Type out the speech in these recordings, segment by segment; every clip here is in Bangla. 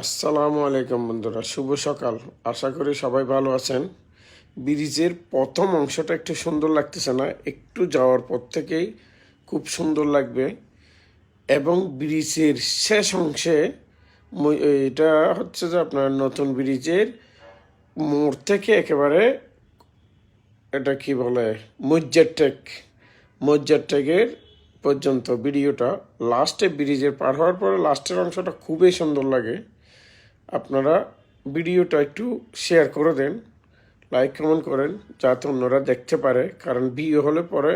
আসসালামু আলাইকুম বন্ধুরা, শুভ সকাল। আশা করি সবাই ভালো আছেন। ব্রিজের প্রথম অংশটা একটু সুন্দর লাগতেছে না? একটু যাওয়ার পর থেকেই খুব সুন্দর লাগবে। এবং ব্রিজের শেষ অংশে এটা হচ্ছে যে আপনার নতুন ব্রিজের মোড় থেকে একেবারে এটা কি বলে মজ্জারটেকের পর্যন্ত ভিডিওটা লাস্টে ব্রিজের পার হওয়ার পরে লাস্টের অংশটা খুবই সুন্দর লাগে। আপনারা ভিডিওটা একটু শেয়ার করে দেন, লাইক কমেন্ট করেন, যাতে অন্যরা দেখতে পারে। কারণ ভিডিও হলে পরে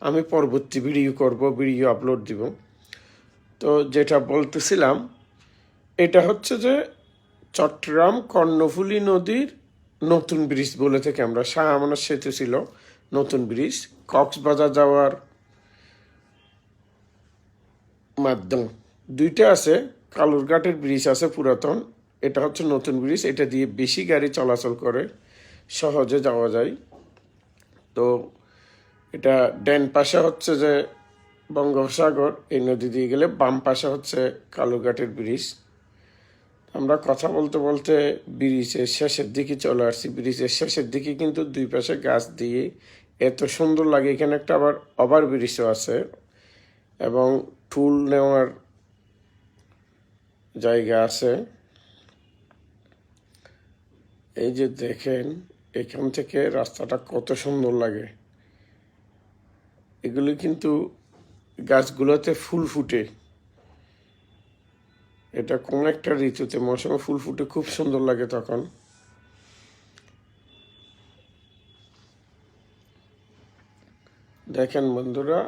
আমি পরবর্তী ভিডিও আপলোড দিব। তো যেটা বলতেছিলাম, এটা হচ্ছে যে চট্টগ্রাম কর্ণফুলী নদীর নতুন ব্রিজ বলে থেকে আমরা, শাহ আমানত সেতু ছিল নতুন ব্রিজ, কক্সবাজার যাওয়ার মাধ্যম দুইটা আছে। কালুরঘাটের ব্রিজ আছে পুরাতন, এটা হচ্ছে নতুন ব্রিজ। এটা দিয়ে বেশি গাড়ি চলাচল করে, সহজে যাওয়া যায়। তো এটা ডান পাশে হচ্ছে যে বঙ্গোপসাগর, এই নদী দিয়ে গেলে বাম পাশে হচ্ছে কালুরঘাটের ব্রিজ। আমরা কথা বলতে বলতে ব্রিজের শেষের দিকে চলে আসছি। ব্রিজের শেষের দিকে কিন্তু দুই পাশে গাছ দিয়ে এত সুন্দর লাগে। এখানে একটা আবার ওভার ব্রিজও আছে এবং টুল নেওয়ার জায়গা আছে। এই যে দেখেন, এখান থেকে রাস্তাটা কত সুন্দর লাগে। এগুলি কিন্তু গাছগুলোতে ফুল ফুটে, এটা কোন একটা ঋতুতে মৌসুমে ফুল ফুটে, খুব সুন্দর লাগে তখন। দেখেন বন্ধুরা,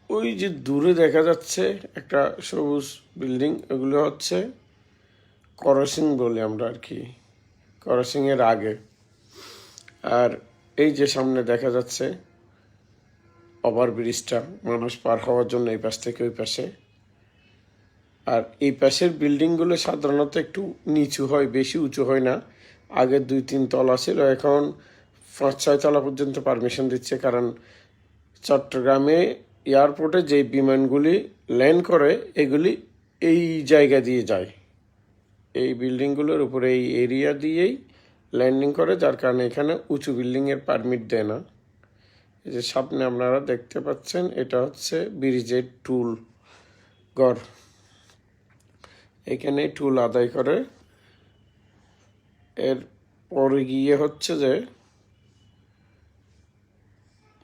ওই যে দূরে দেখা যাচ্ছে একটা সবুজ বিল্ডিং, এগুলো হচ্ছে করসিং বলি আমরা আর কি, করসিংয়ের আগে। আর এই যে সামনে দেখা যাচ্ছে ওভার ব্রিজটা, মানুষ পার হওয়ার জন্য এই পাশ থেকে ওই পাশে। আর এই পাশের বিল্ডিংগুলো সাধারণত একটু নিচু হয়, বেশি উঁচু হয় না। আগে 2-3 তলা ছিল, এখন 5-6 তলা পর্যন্ত পারমিশন দিচ্ছে। কারণ চট্টগ্রামে এয়ারপোর্টে যে বিমানগুলি ল্যান্ড করে, এগুলি এই জায়গা দিয়ে যায়, এই বিল্ডিংগুলোর উপরে, এই এরিয়া দিয়েই ল্যান্ডিং করে। যার কারণে এখানে উঁচু বিল্ডিংয়ের পারমিট দেয় না। এই যে সামনে আপনারা দেখতে পাচ্ছেন, এটা হচ্ছে ব্রিজের টুল ঘর। এখানে টুল আদায় করে। এর পরে গিয়ে হচ্ছে যে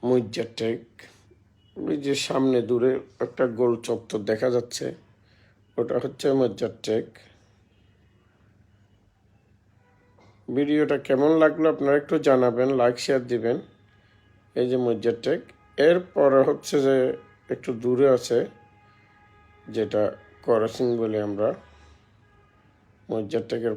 মজ্জারটেক। ওই যে সামনে দূরে একটা গোল চত্বর দেখা যাচ্ছে, ওটা হচ্ছে মজ্জারটেক। ভিডিওটা কেমন লাগলো আপনারা একটু জানাবেন, লাইক শেয়ার দিবেন। এই যে মজ্জারটেক, এরপরে হচ্ছে যে একটু দূরে আছে যেটা করসিং বলি আমরা, মজ্জারটেকের